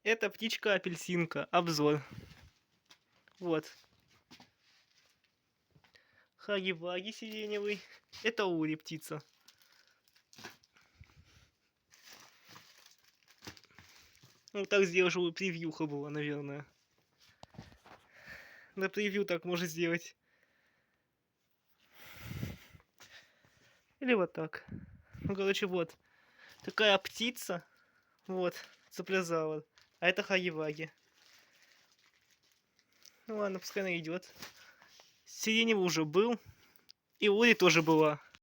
Это птичка-апельсинка. Обзор. Вот. Хаги-ваги сиреневый. Это ури птица. Ну так сделал, чтобы превьюха была, наверное. На превью так можно сделать. Или вот так. Ну, короче, вот. Такая птица. Вот. Цеплязавр. А это хаги-ваги. Ну ладно, пускай она идет. Сиреневый уже был. И ури тоже была.